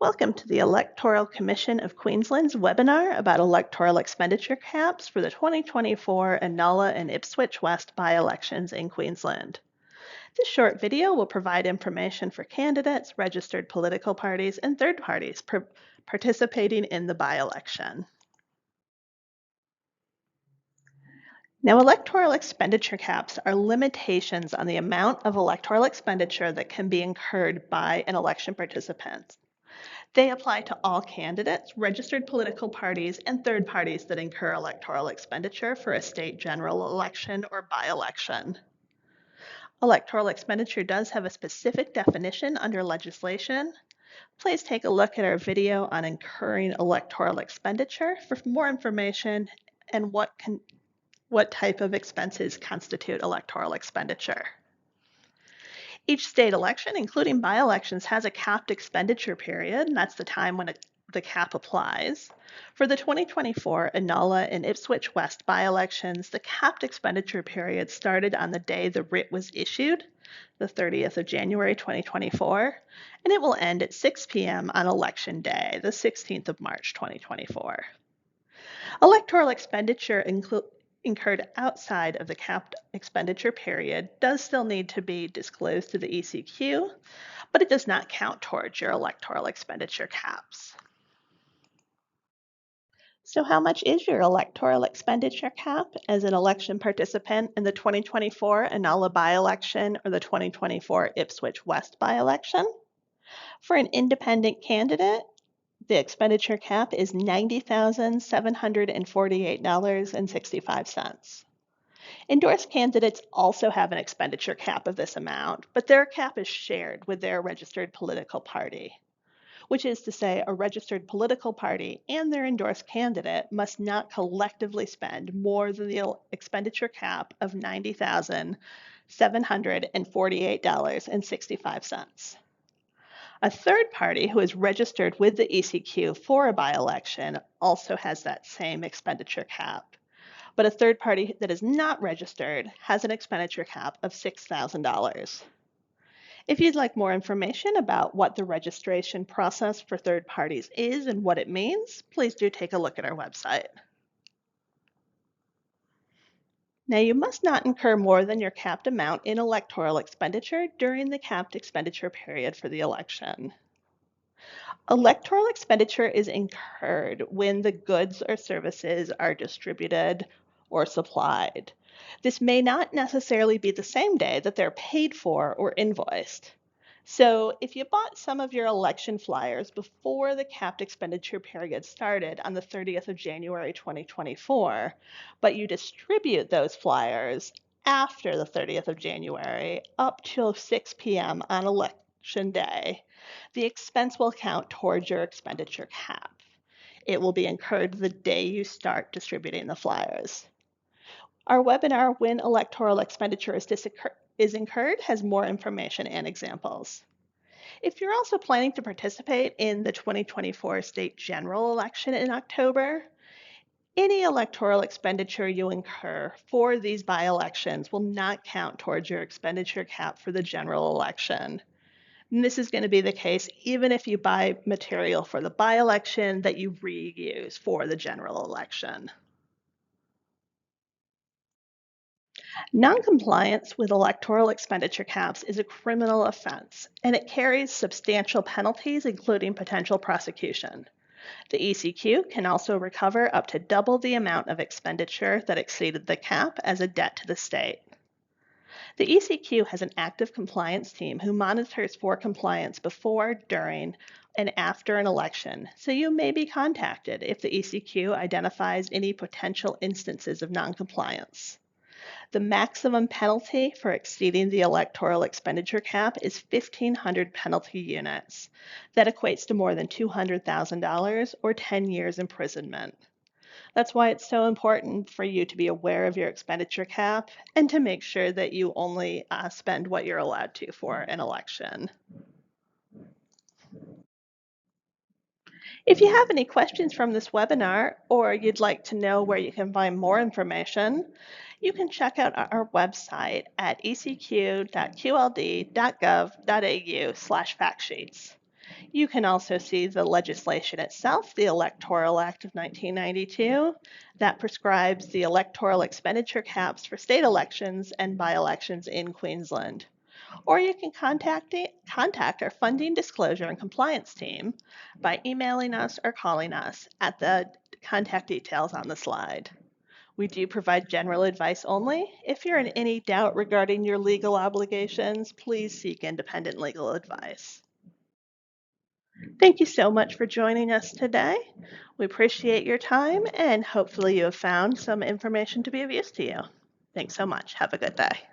Welcome to the Electoral Commission of Queensland's webinar about electoral expenditure caps for the 2024 Inala and Ipswich West by-elections in Queensland. This short video will provide information for candidates, registered political parties, and third parties participating in the by-election. Now, electoral expenditure caps are limitations on the amount of electoral expenditure that can be incurred by an election participant. They apply to all candidates, registered political parties, and third parties that incur electoral expenditure for a state general election or by-election. Electoral expenditure does have a specific definition under legislation. Please take a look at our video on incurring electoral expenditure for more information and what type of expenses constitute electoral expenditure. Each state election, including by-elections, has a capped expenditure period, and that's the time when the cap applies. For the 2024 Inala and Ipswich West by-elections, the capped expenditure period started on the day the writ was issued, the 30th of January 2024, and it will end at 6 p.m. on Election Day, the 16th of March 2024. Electoral expenditure incurred outside of the capped expenditure period does still need to be disclosed to the ECQ, but it does not count towards your electoral expenditure caps. So how much is your electoral expenditure cap as an election participant in the 2024 Inala by-election or the 2024 Ipswich West by-election? For an independent candidate, the expenditure cap is $90,748.65. Endorsed candidates also have an expenditure cap of this amount, but their cap is shared with their registered political party, which is to say a registered political party and their endorsed candidate must not collectively spend more than the expenditure cap of $90,748.65. A third party who is registered with the ECQ for a by-election also has that same expenditure cap. But a third party that is not registered has an expenditure cap of $6,000. If you'd like more information about what the registration process for third parties is and what it means, please do take a look at our website. Now, you must not incur more than your capped amount in electoral expenditure during the capped expenditure period for the election. Electoral expenditure is incurred when the goods or services are distributed or supplied. This may not necessarily be the same day that they're paid for or invoiced. So if you bought some of your election flyers before the capped expenditure period started on the 30th of January 2024, but you distribute those flyers after the 30th of January up till 6 p.m. on election day, the expense will count towards your expenditure cap. It will be incurred the day you start distributing the flyers. Our webinar, When Electoral Expenditure is Incurred, has more information and examples. If you're also planning to participate in the 2024 state general election in October, any electoral expenditure you incur for these by-elections will not count towards your expenditure cap for the general election. And this is going to be the case even if you buy material for the by-election that you reuse for the general election. Noncompliance with electoral expenditure caps is a criminal offense, and it carries substantial penalties, including potential prosecution. The ECQ can also recover up to double the amount of expenditure that exceeded the cap as a debt to the state. The ECQ has an active compliance team who monitors for compliance before, during, and after an election, so you may be contacted if the ECQ identifies any potential instances of noncompliance. The maximum penalty for exceeding the electoral expenditure cap is 1,500 penalty units. That equates to more than $200,000 or 10 years imprisonment. That's why it's so important for you to be aware of your expenditure cap and to make sure that you only spend what you're allowed to for an election. If you have any questions from this webinar or you'd like to know where you can find more information, you can check out our website at ecq.qld.gov.au/factsheets. You can also see the legislation itself, the Electoral Act of 1992, that prescribes the electoral expenditure caps for state elections and by-elections in Queensland. Or you can contact our funding disclosure and compliance team by emailing us or calling us at the contact details on the slide. We do provide general advice only. If you're in any doubt regarding your legal obligations, please seek independent legal advice. Thank you so much for joining us today. We appreciate your time and hopefully you have found some information to be of use to you. Thanks so much. Have a good day.